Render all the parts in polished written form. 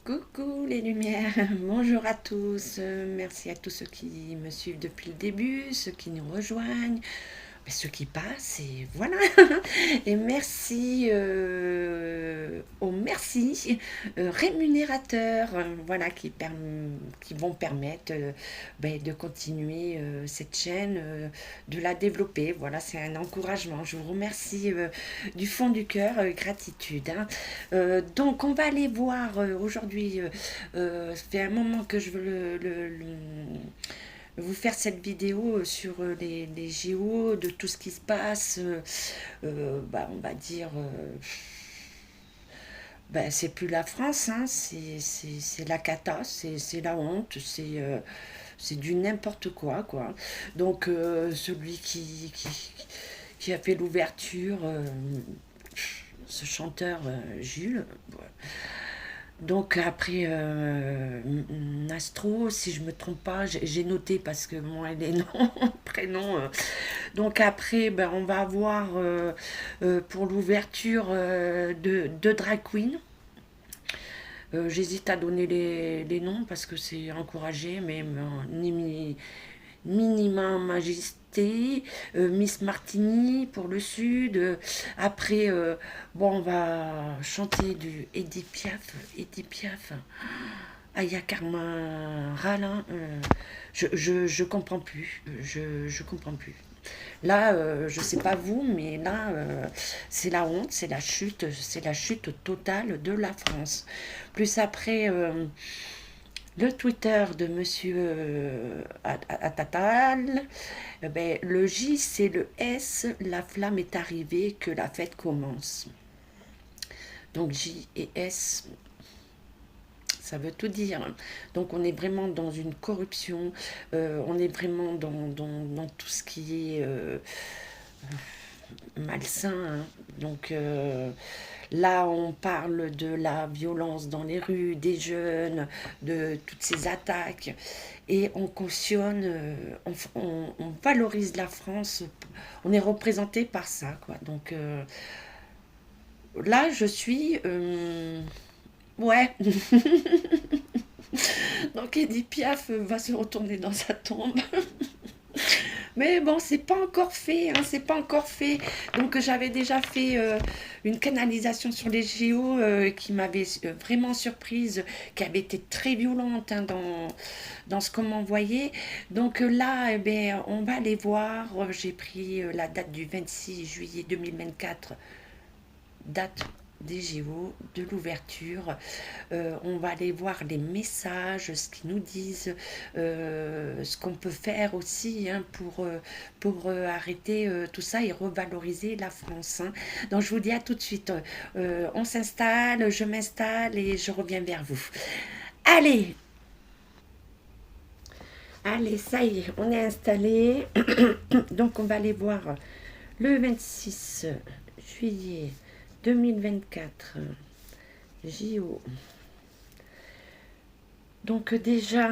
Coucou les lumières, bonjour à tous, merci à tous ceux qui me suivent depuis le début, ceux qui nous rejoignent, ceux qui passent et voilà. Et merci aux merci rémunérateurs, voilà, qui vont permettre de continuer cette chaîne, de la développer. Voilà, c'est un encouragement. Je vous remercie du fond du cœur, gratitude, hein. Donc on va aller voir aujourd'hui, ça fait un moment que je veux vous faire cette vidéo sur les JO, de tout ce qui se passe, on va dire, c'est plus la France, hein, c'est la cata, c'est la honte, c'est du n'importe quoi, quoi. Donc celui qui a fait l'ouverture, ce chanteur Jules, donc après Nastro, si je me trompe pas, j'ai noté parce que moi les noms, prénoms. Donc après, on va avoir pour l'ouverture de drag queen. J'hésite à donner les noms parce que c'est encouragé, mais Minima Majesté, Miss Martini pour le sud. Après, on va chanter du Edith Piaf. Edith Piaf. Aya Karma Rala. Je comprends plus. Je comprends plus. Là, je sais pas vous, mais là, c'est la honte, c'est la chute totale de la France. Plus après, le Twitter de Monsieur Atatal, le J c'est le S, la flamme est arrivée, que la fête commence. Donc J et S, ça veut tout dire. Donc on est vraiment dans une corruption, on est vraiment dans tout ce qui est malsain, hein. Donc là, on parle de la violence dans les rues, des jeunes, de toutes ces attaques. Et on cautionne, on valorise la France, on est représenté par ça, quoi. Donc là, je suis... ouais. Donc Edith Piaf va se retourner dans sa tombe. Mais bon, c'est pas encore fait, hein, c'est pas encore fait. Donc j'avais déjà fait une canalisation sur les JO qui m'avait vraiment surprise, qui avait été très violente, hein, dans ce qu'on m'envoyait. Donc là, on va aller voir. J'ai pris la date du 26 juillet 2024, date des JO, de l'ouverture. On va aller voir les messages, ce qu'ils nous disent, ce qu'on peut faire aussi, hein, pour arrêter tout ça et revaloriser la France, hein. Donc je vous dis à tout de suite. On s'installe, je m'installe et je reviens vers vous. Allez, allez, ça y est, on est installé. Donc on va aller voir le 26 juillet 2024, JO. Donc déjà,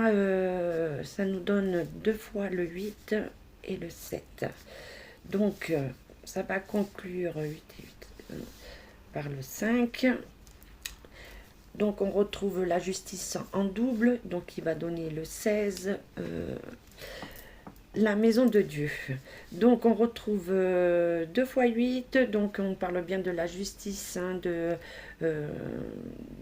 ça nous donne deux fois le 8 et le 7. Donc, ça va conclure 8 et 8 par le 5. Donc, on retrouve la justice en double, donc qui va donner le 16. La maison de Dieu. Donc on retrouve 2 fois 8, donc on parle bien de la justice, hein, de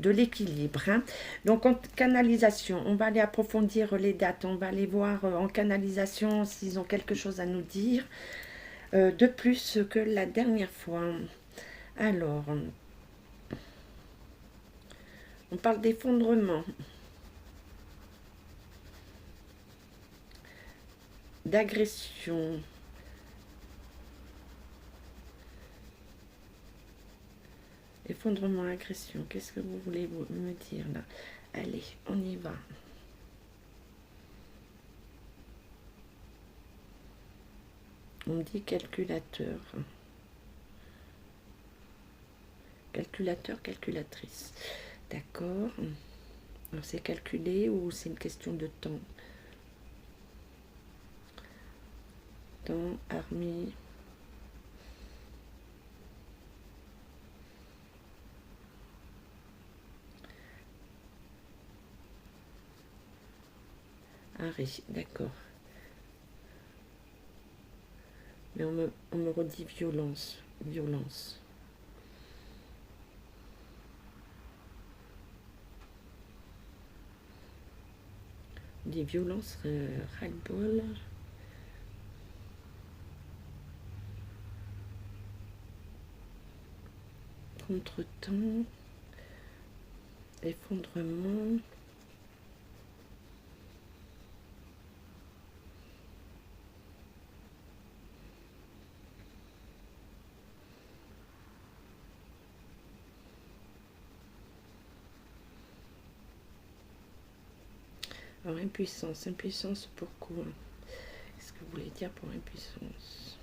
l'équilibre, hein. Donc en canalisation, on va aller approfondir les dates, on va aller voir en canalisation s'ils ont quelque chose à nous dire de plus que la dernière fois. Alors, on parle d'effondrement, d'agression, effondrement, agression. Qu'est-ce que vous voulez me dire là? Allez, on y va. On me dit calculateur. Calculateur, calculatrice. D'accord. Alors c'est calculé ou c'est une question de temps? Temps, armée. arrêt, d'accord. Mais on me redit violence, violence. Des violences, ras-le-bol. Contretemps. Effondrement. Alors, impuissance. Impuissance, pourquoi? Qu'est-ce que vous voulez dire pour impuissance?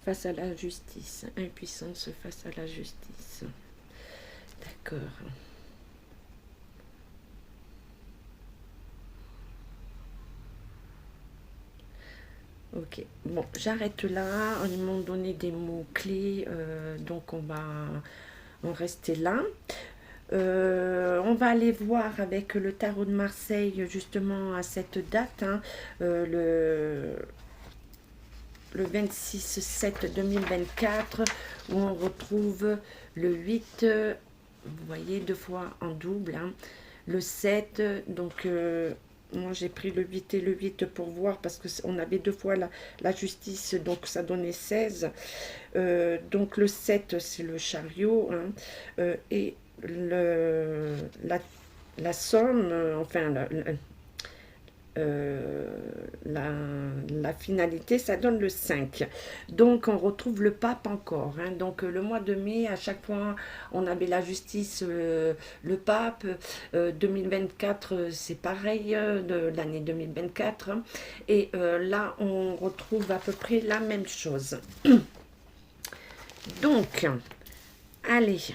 Face à la justice. Impuissance face à la justice. D'accord. Ok, bon, j'arrête là. Ils m'ont donné des mots-clés, donc on va en rester là. On va aller voir avec le tarot de Marseille, justement, à cette date, hein, le 26/7/2024, où on retrouve le 8, vous voyez, 2 fois en double, hein, le 7, donc moi j'ai pris le 8 et le 8 pour voir, parce qu'on avait 2 fois la justice, donc ça donnait 16. Donc le 7 c'est le chariot, hein, et la somme, enfin la finalité, ça donne le 5. Donc on retrouve le pape encore, hein. Donc le mois de mai, à chaque fois on avait la justice, le pape. 2024 c'est pareil, de l'année 2024, hein. Et là on retrouve à peu près la même chose. Donc allez,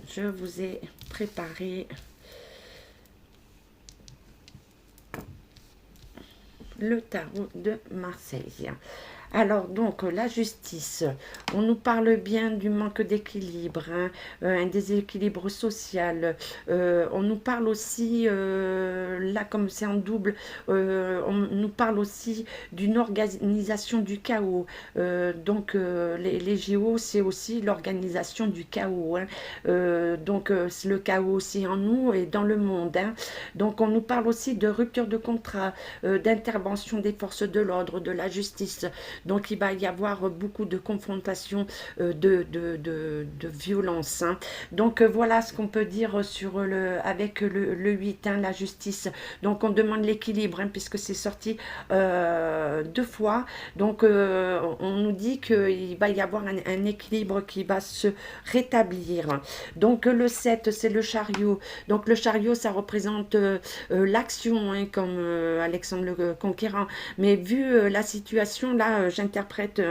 je vous ai préparé le tarot de Marseille. Alors, donc, la justice, on nous parle bien du manque d'équilibre, hein, un déséquilibre social. On nous parle aussi, là, comme c'est en double, on nous parle aussi d'une organisation du chaos. Donc, les JO, c'est aussi l'organisation du chaos, hein. Donc, c'est le chaos aussi en nous et dans le monde, hein. Donc, on nous parle aussi de rupture de contrat, d'intervention des forces de l'ordre, de la justice. Donc, il va y avoir beaucoup de confrontations, de violence, hein. Donc, voilà ce qu'on peut dire avec le 8, hein, la justice. Donc, on demande l'équilibre, hein, puisque c'est sorti 2 fois. Donc, on nous dit qu'il va y avoir un équilibre qui va se rétablir. Donc, le 7, c'est le chariot. Donc, le chariot, ça représente l'action, hein, comme Alexandre le Conquérant. Mais vu la situation, là, j'interprète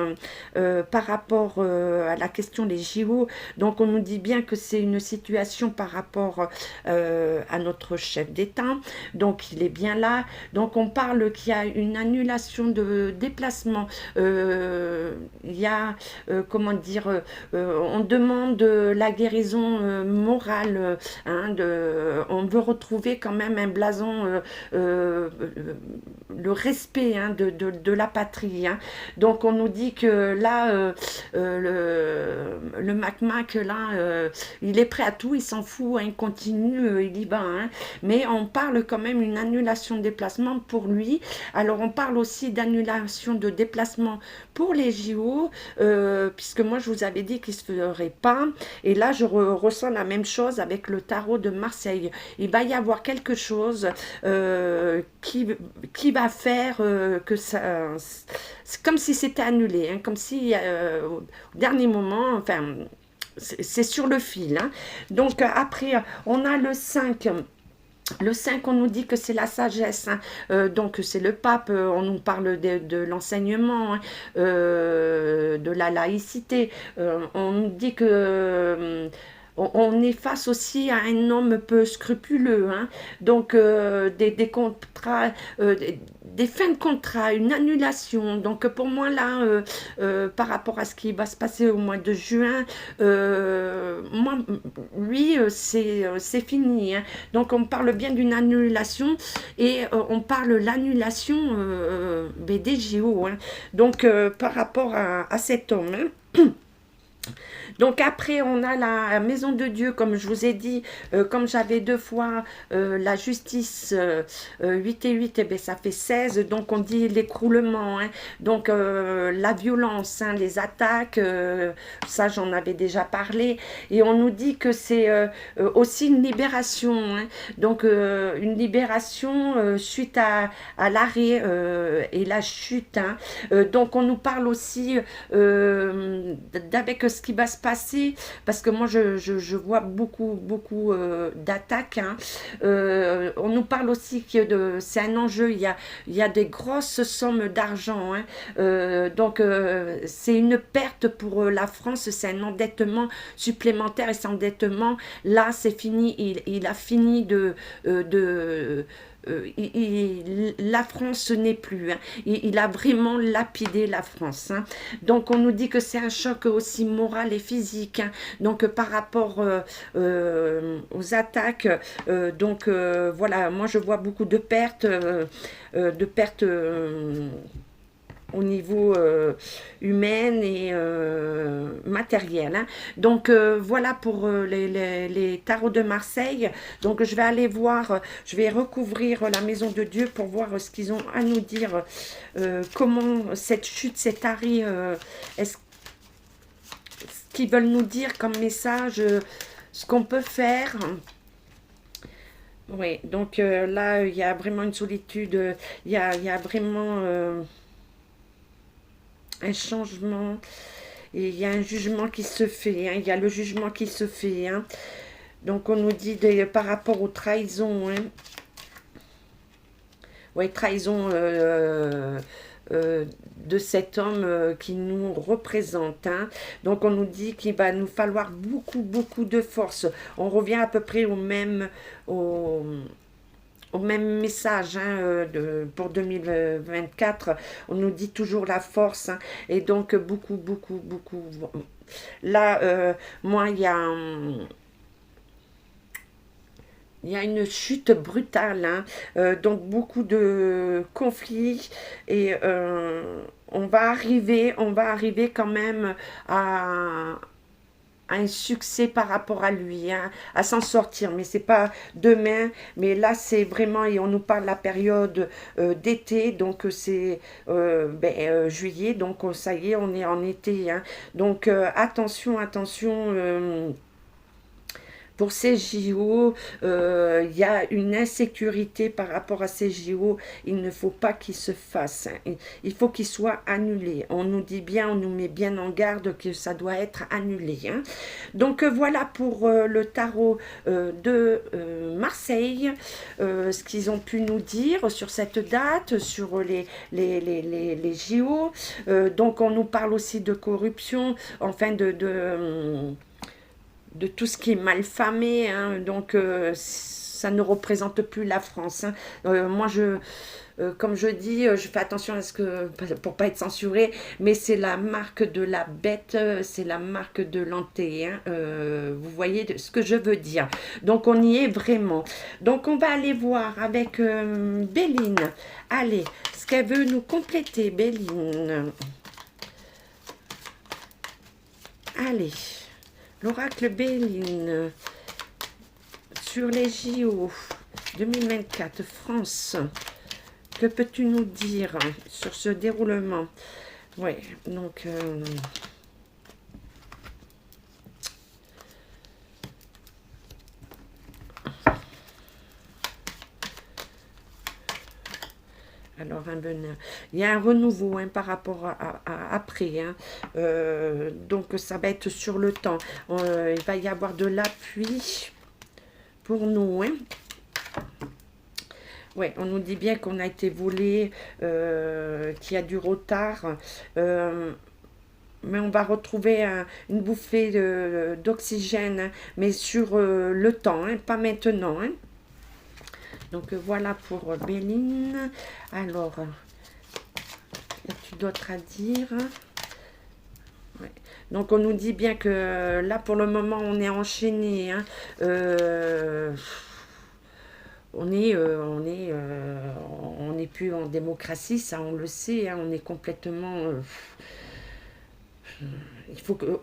par rapport à la question des JO. Donc, on nous dit bien que c'est une situation par rapport à notre chef d'État. Donc, il est bien là. Donc, on parle qu'il y a une annulation de déplacement. Il y a, comment dire, on demande la guérison morale. Hein, on veut retrouver quand même un blason, le respect, hein, de la patrie, hein. Donc on nous dit que là, le Mac, là, il est prêt à tout, il s'en fout, hein, il continue, il y va, hein. Mais on parle quand même une annulation de déplacement pour lui. Alors on parle aussi d'annulation de déplacement pour les JO, puisque moi je vous avais dit qu'il ne se ferait pas. Et là je ressens la même chose avec le tarot de Marseille. Il va y avoir quelque chose qui va faire que ça... C'est comme si c'était annulé, hein, comme si au dernier moment, enfin, c'est sur le fil, hein. Donc après, on a le 5. Le 5, on nous dit que c'est la sagesse, hein. Donc c'est le pape, on nous parle de l'enseignement, hein, de la laïcité. On nous dit que on est face aussi à un homme peu scrupuleux, hein. Donc des contrats, des fins de contrat, une annulation. Donc pour moi là, par rapport à ce qui va se passer au mois de juin, moi, lui, c'est fini, hein. Donc on parle bien d'une annulation et on parle l'annulation des JO, hein. Donc par rapport à cet homme, hein. Donc après, on a la maison de Dieu, comme je vous ai dit, comme j'avais deux fois la justice 8 et 8, eh bien, ça fait 16. Donc on dit l'écroulement, hein. Donc la violence, hein, les attaques, ça j'en avais déjà parlé. Et on nous dit que c'est aussi une libération, hein. Donc une libération suite à l'arrêt et la chute, hein. Donc on nous parle aussi d'avec ce qui va se passer, parce que moi je vois beaucoup d'attaques, hein. On nous parle aussi que c'est un enjeu, il y a des grosses sommes d'argent, hein. Donc c'est une perte pour la France, c'est un endettement supplémentaire, et cet endettement là c'est fini, il a fini la France n'est plus, hein. Il a vraiment lapidé la France, hein. Donc on nous dit que c'est un choc aussi moral et physique, hein. Donc par rapport aux attaques, donc voilà, moi je vois beaucoup de pertes, au niveau humain et matériel, hein. Donc voilà pour les tarots de Marseille. Donc je vais aller voir, je vais recouvrir la maison de Dieu pour voir ce qu'ils ont à nous dire, comment cette chute, cet arrêt, est-ce qu'ils veulent nous dire comme message, ce qu'on peut faire. Oui, donc là, il y a vraiment une solitude, il y a vraiment un changement, et il y a un jugement qui se fait, hein. Il y a le jugement qui se fait, hein. Donc on nous dit par rapport aux trahisons, hein. Oui, trahison de cet homme qui nous représente, hein. Donc on nous dit qu'il va nous falloir beaucoup de force. On revient à peu près au même message, hein, pour 2024. On nous dit toujours la force, hein. Et donc beaucoup. Là, moi, il y a une chute brutale, hein. Donc beaucoup de conflits, et on va arriver quand même à un succès par rapport à lui, hein, à s'en sortir, mais c'est pas demain, mais là c'est vraiment, et on nous parle de la période d'été, donc c'est juillet, donc ça y est, on est en été, hein. Donc attention, pour ces JO, il y a une insécurité par rapport à ces JO. Il ne faut pas qu'ils se fassent, hein. Il faut qu'ils soient annulés. On nous dit bien, on nous met bien en garde que ça doit être annulé, hein. Donc voilà pour le tarot de Marseille, ce qu'ils ont pu nous dire sur cette date, sur les JO. Donc on nous parle aussi de corruption, enfin de tout ce qui est malfamé, hein. Donc ça ne représente plus la France, hein. Moi comme je dis, je fais attention à ce que, pour pas être censurée, mais c'est la marque de la bête, c'est la marque de l'anté, hein. Vous voyez ce que je veux dire. Donc on y est vraiment. Donc on va aller voir avec Béline. Allez, ce qu'elle veut nous compléter, Béline. Allez. L'oracle Béline sur les JO 2024 France. Que peux-tu nous dire sur ce déroulement? Oui, donc alors, il y a un renouveau, hein, par rapport à après, hein. Donc, ça va être sur le temps. Il va y avoir de l'appui pour nous, hein. Ouais, on nous dit bien qu'on a été volé, qu'il y a du retard. mais on va retrouver une bouffée d'oxygène, hein, mais sur le temps, hein, pas maintenant. Hein. Donc voilà pour Béline. Alors, y a-t-il d'autre à dire? Ouais. Donc on nous dit bien que là pour le moment on est enchaîné. Hein. On n'est plus en démocratie, ça on le sait. Hein, on est complètement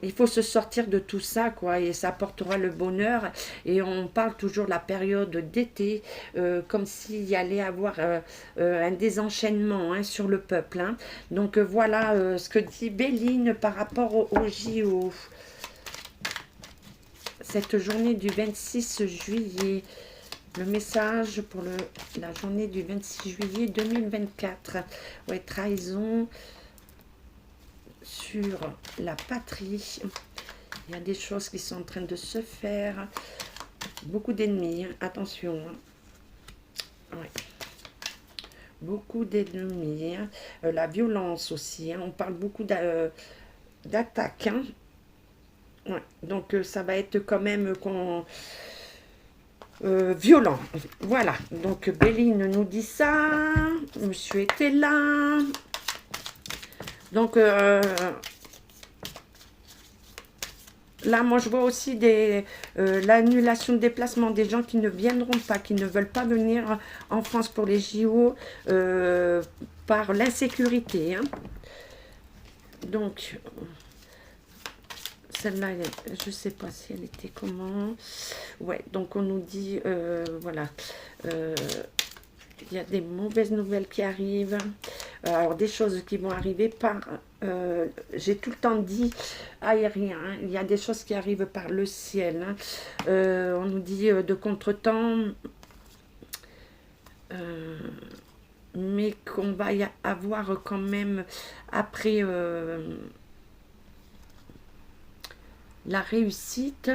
il faut se sortir de tout ça, quoi, et ça apportera le bonheur. Et on parle toujours de la période d'été, comme s'il y allait avoir un désenchaînement, hein, sur le peuple. Hein. Donc voilà ce que dit Béline par rapport au JO. Cette journée du 26 juillet. Le message pour la journée du 26 juillet 2024. Ouais, trahison sur la patrie. Il y a des choses qui sont en train de se faire. Beaucoup d'ennemis, hein. Attention. Ouais. Beaucoup d'ennemis. Hein. La violence aussi. Hein. On parle beaucoup d'attaques. Hein. Ouais. Donc ça va être quand même violent. Voilà. Donc Béline nous dit ça. Monsieur était là. Donc là, moi, je vois aussi l'annulation de déplacement des gens qui ne viendront pas, qui ne veulent pas venir en France pour les JO par l'insécurité. Hein. Donc, celle-là, je ne sais pas si elle était comment. Ouais, donc on nous dit, voilà, il y a des mauvaises nouvelles qui arrivent. Alors, des choses qui vont arriver par... j'ai tout le temps dit aérien. Hein. Il y a des choses qui arrivent par le ciel. Hein. On nous dit de contretemps. Mais qu'on va y avoir quand même après... la réussite,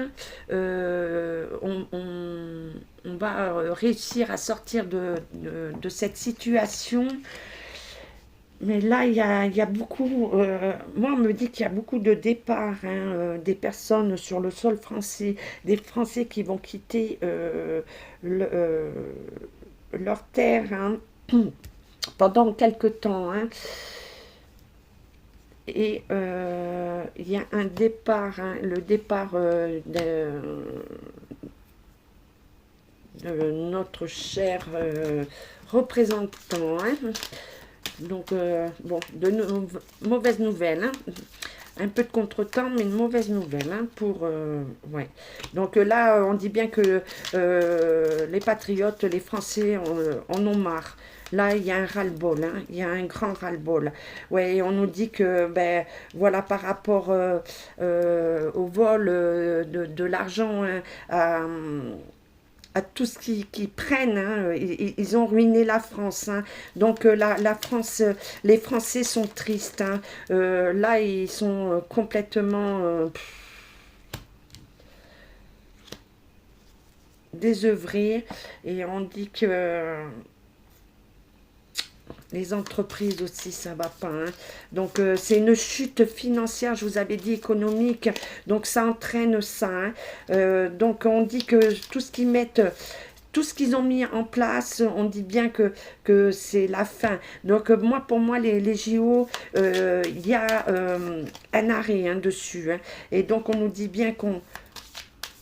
on va réussir à sortir de cette situation. Mais là, il y a beaucoup, moi on me dit qu'il y a beaucoup de départs, hein, des personnes sur le sol français, des Français qui vont quitter leur terre, hein, pendant quelque temps. Hein. Et il y a un départ, hein, le départ de notre cher représentant. Hein. Donc, bon, mauvaises nouvelles. Hein. Un peu de contretemps, mais une mauvaise nouvelle. Hein, pour, ouais. Donc là, on dit bien que les patriotes, les Français en ont marre. Là, il y a un ras-le-bol, hein, il y a un grand ras-le-bol. Ouais, et on nous dit que, ben, voilà, par rapport au vol de l'argent, hein, à tout ce qu'ils prennent, hein, ils ont ruiné la France. Hein. Donc la France, les Français sont tristes. Hein. Là, ils sont complètement désœuvrés. Et on dit que... les entreprises aussi, ça va pas. Hein. Donc, c'est une chute financière, je vous avais dit, économique. Donc, ça entraîne ça. Hein. Donc, on dit que tout ce qu'ils mettent... Tout ce qu'ils ont mis en place, on dit bien que c'est la fin. Donc, moi, pour moi, les JO, il y a un arrêt, hein, dessus. Hein. Et donc, on nous dit bien qu'on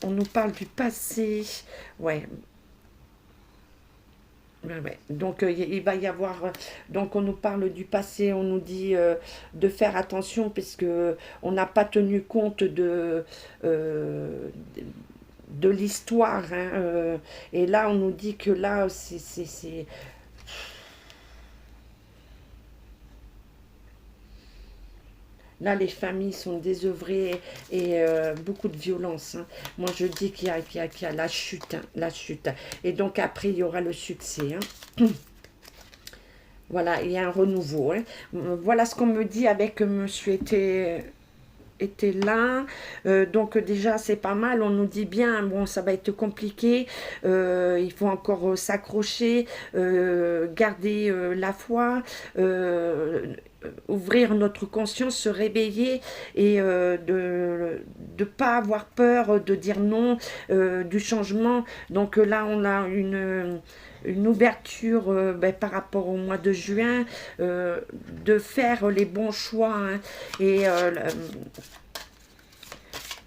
nous parle du passé. Ouais. Ouais. Donc il va y avoir, donc on nous parle du passé, on nous dit de faire attention puisque on n'a pas tenu compte de l'histoire. Hein, et là on nous dit que là c'est là, les familles sont désœuvrées et beaucoup de violence. Hein. Moi, je dis qu'il y a la chute, hein, la chute. Et donc, après, il y aura le succès. Hein. Voilà, il y a un renouveau. Hein. Voilà ce qu'on me dit avec monsieur était là. Donc déjà, c'est pas mal. On nous dit bien, bon, ça va être compliqué. Il faut encore s'accrocher, garder la foi. ouvrir notre conscience, se réveiller et de pas avoir peur de dire non, du changement. Donc là, on a une ouverture par rapport au mois de juin, de faire les bons choix, hein. Et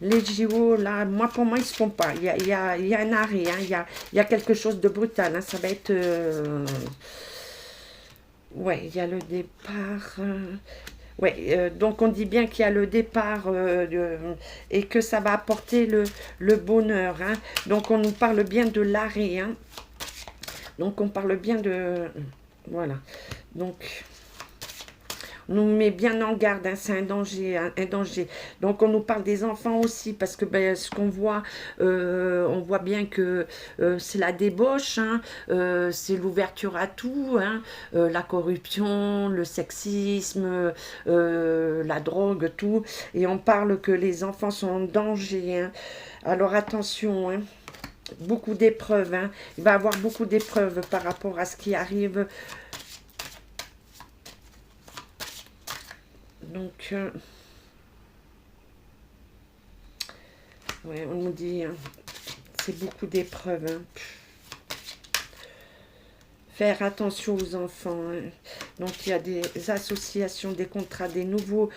les JO, là, pour moi, ils se font pas. Il y a un arrêt, hein. Il y a quelque chose de brutal, hein. Ça va être... ouais, il y a le départ. Ouais, donc on dit bien qu'il y a le départ et que ça va apporter le bonheur, hein. Donc on nous parle bien de l'arrêt, hein. Donc on parle bien de... Voilà. Donc... On nous met bien en garde, hein, c'est un danger, hein, un danger. Donc on nous parle des enfants aussi, parce que ce qu'on voit, on voit bien que c'est la débauche, hein, c'est l'ouverture à tout, hein, la corruption, le sexisme, la drogue, tout. Et on parle que les enfants sont en danger, hein. Alors attention, hein, beaucoup d'épreuves, hein. Il va y avoir beaucoup d'épreuves par rapport à ce qui arrive. Donc, ouais, on nous dit, hein, c'est beaucoup d'épreuves, hein. Faire attention aux enfants, hein. Donc, il y a des associations, des contrats, des nouveaux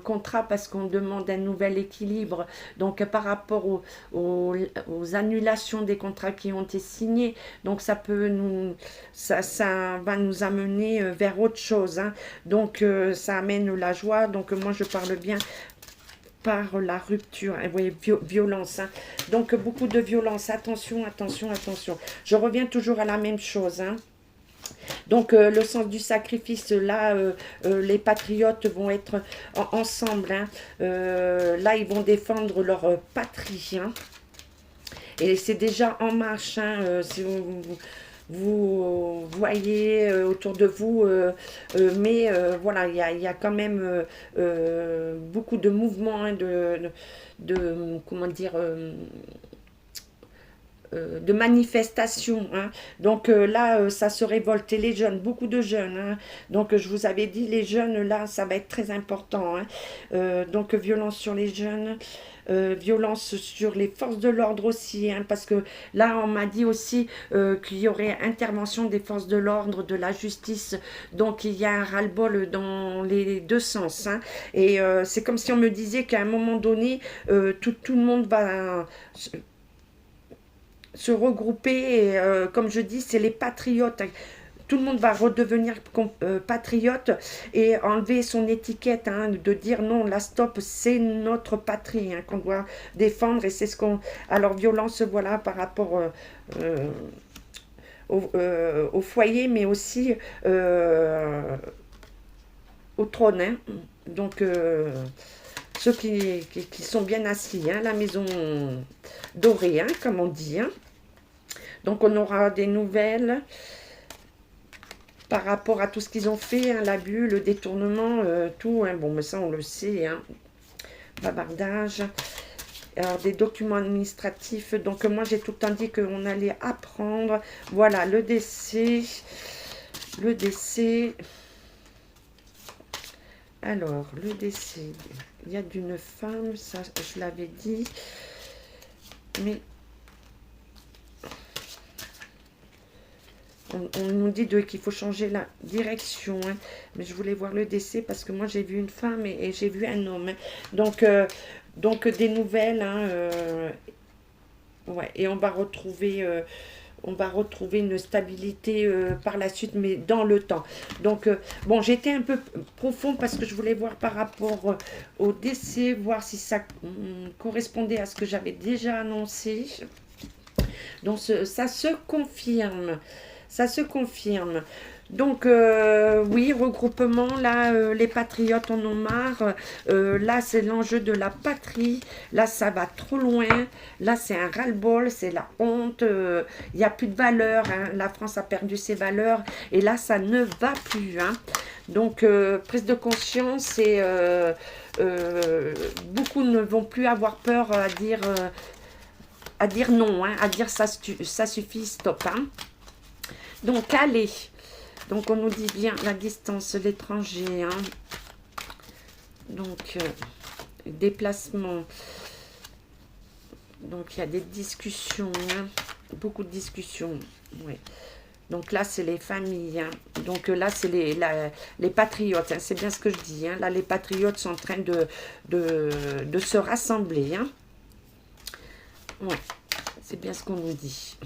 contrats parce qu'on demande un nouvel équilibre. Donc, par rapport aux annulations des contrats qui ont été signés, donc ça peut ça va nous amener vers autre chose, hein. Donc, ça amène la joie. Donc, moi, je parle bien par la rupture, vous voyez, violence, hein. Donc beaucoup de violence, attention, attention, attention. Je reviens toujours à la même chose, hein. Donc le sens du sacrifice, là, les patriotes vont être ensemble, hein. Là, ils vont défendre leur patrie, hein. Et c'est déjà en marche, hein, si vous voyez autour de vous, mais voilà, il y a quand même beaucoup de mouvements, hein, comment dire, de manifestations, hein. Donc là, ça se révolte. Et les jeunes, beaucoup de jeunes, hein. Donc je vous avais dit, les jeunes, là, ça va être très important, hein. Donc violence sur les jeunes, violence sur les forces de l'ordre aussi, hein, parce que là, on m'a dit aussi qu'il y aurait intervention des forces de l'ordre, de la justice. Donc il y a un ras-le-bol dans les deux sens, hein. Et c'est comme si on me disait qu'à un moment donné, tout le monde va se regrouper, et, comme je dis, c'est les patriotes. Tout le monde va redevenir patriote et enlever son étiquette, hein, de dire non, la stop, c'est notre patrie, hein, qu'on doit défendre, et c'est ce qu'on... Alors, violence, voilà, par rapport au foyer, mais aussi au trône, hein. Donc, ceux qui sont bien assis, hein, la maison dorée, hein, comme on dit, hein. Donc, on aura des nouvelles par rapport à tout ce qu'ils ont fait, hein, l'abus, le détournement, tout, hein. Bon, mais ça, on le sait, hein. Bavardage. Alors, des documents administratifs. Donc, moi, j'ai tout le temps dit qu'on allait apprendre. Voilà, le décès. Le décès. Alors, le décès. Il y a d'une femme, ça, je l'avais dit. Mais... on nous dit qu'il faut changer la direction, hein. Mais je voulais voir le décès parce que moi j'ai vu une femme et j'ai vu un homme, hein. Donc des nouvelles, hein, ouais, et on va retrouver une stabilité par la suite, mais dans le temps. Donc bon, j'étais un peu profond parce que je voulais voir par rapport au décès, voir si ça correspondait à ce que j'avais déjà annoncé. Donc ça se confirme. Ça se confirme. Donc, oui, regroupement, là, les patriotes en ont marre. Là, c'est l'enjeu de la patrie. Là, ça va trop loin. Là, c'est un ras-le-bol, c'est la honte. Il n'y a plus de valeurs, hein. La France a perdu ses valeurs. Et là, ça ne va plus, hein. Donc, prise de conscience et beaucoup ne vont plus avoir peur à dire non, hein, à dire ça suffit, stop, hein. Donc, allez, Donc, on nous dit bien la distance, l'étranger. Hein. Donc, déplacement. Donc, il y a des discussions. Hein. Beaucoup de discussions. Ouais. Donc là, c'est les familles. Hein. Donc là, c'est les patriotes. Hein. C'est bien ce que je dis. Hein. Là, les patriotes sont en train de se rassembler. Hein. Ouais, c'est bien ce qu'on nous dit.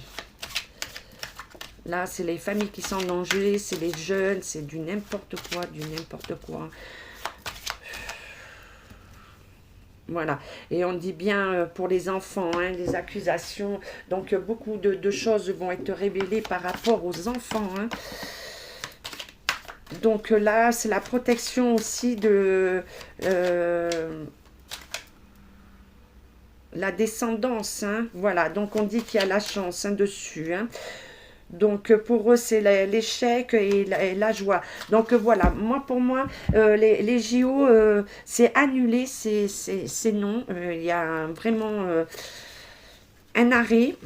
Là, c'est les familles qui sont en danger. C'est les jeunes. C'est du n'importe quoi. Du n'importe quoi. Voilà, et on dit bien pour les enfants, hein, les accusations, donc beaucoup de choses vont être révélées par rapport aux enfants. Hein. Donc là, c'est la protection aussi de la descendance. Hein. Voilà, donc on dit qu'il y a la chance hein, dessus. Hein. Donc, pour eux, c'est l'échec et la joie. Donc, voilà. Moi, pour moi, les JO, c'est annulé, c'est non. Il y a vraiment un arrêt.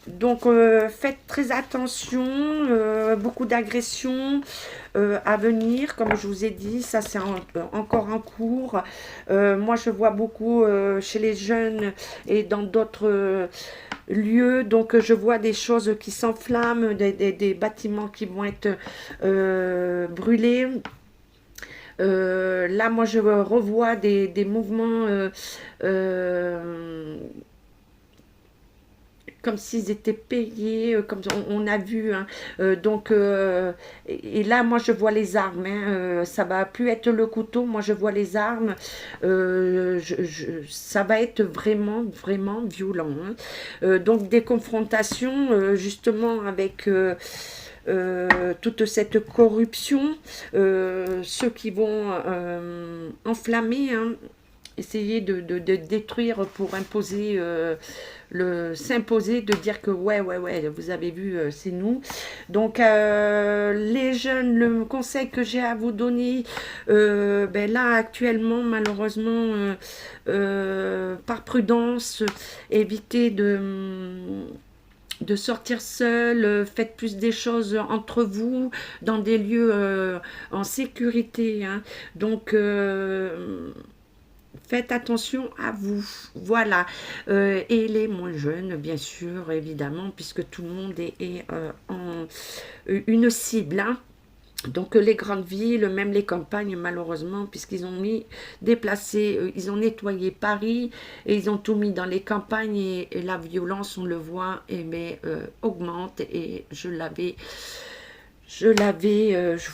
Donc, faites très attention. Beaucoup d'agressions à venir. Comme je vous ai dit, ça, c'est encore en cours. Moi, je vois beaucoup chez les jeunes et dans d'autres lieux. Donc, je vois des choses qui s'enflamment, des bâtiments qui vont être brûlés. Là, moi, je revois des mouvements comme s'ils étaient payés, comme on a vu. Hein. Donc, et là, moi, je vois les armes. Hein. Ça va plus être le couteau. Moi, je vois les armes. Ça va être vraiment, vraiment violent. Hein. Donc, des confrontations, justement, avec toute cette corruption. Ceux qui vont enflammer, hein, essayer de détruire pour imposer, s'imposer, de dire que ouais, vous avez vu, c'est nous. Donc, les jeunes, le conseil que j'ai à vous donner, ben là, actuellement, malheureusement, par prudence, évitez de sortir seul, faites plus des choses entre vous, dans des lieux en sécurité. Hein. Donc, faites attention à vous, voilà. Et les moins jeunes, bien sûr, évidemment, puisque tout le monde est en une cible. Hein. Donc les grandes villes, même les campagnes, malheureusement, puisqu'ils ont déplacé, ils ont nettoyé Paris, et ils ont tout mis dans les campagnes, et la violence, on le voit, augmente, et je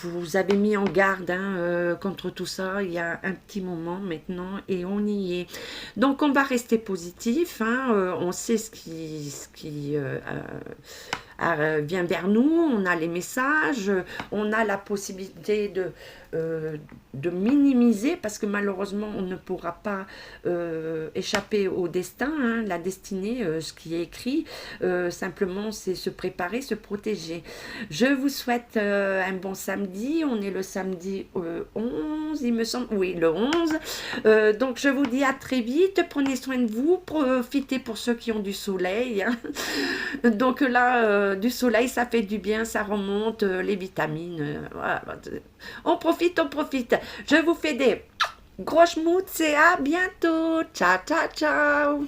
vous avais mis en garde hein, contre tout ça il y a un petit moment maintenant et on y est. Donc on va rester positif, hein, on sait ce qui vient vers nous, on a les messages, on a la possibilité de minimiser parce que malheureusement on ne pourra pas échapper au destin, hein, la destinée, ce qui est écrit, simplement c'est se préparer, se protéger. Je vous souhaite un bon samedi, on est le samedi 11 il me semble, oui le 11, donc je vous dis à très vite, prenez soin de vous, profitez pour ceux qui ont du soleil, hein. Donc là du soleil ça fait du bien, ça remonte les vitamines, voilà. On profite, je vous fais des gros schmutz et à bientôt, ciao ciao ciao.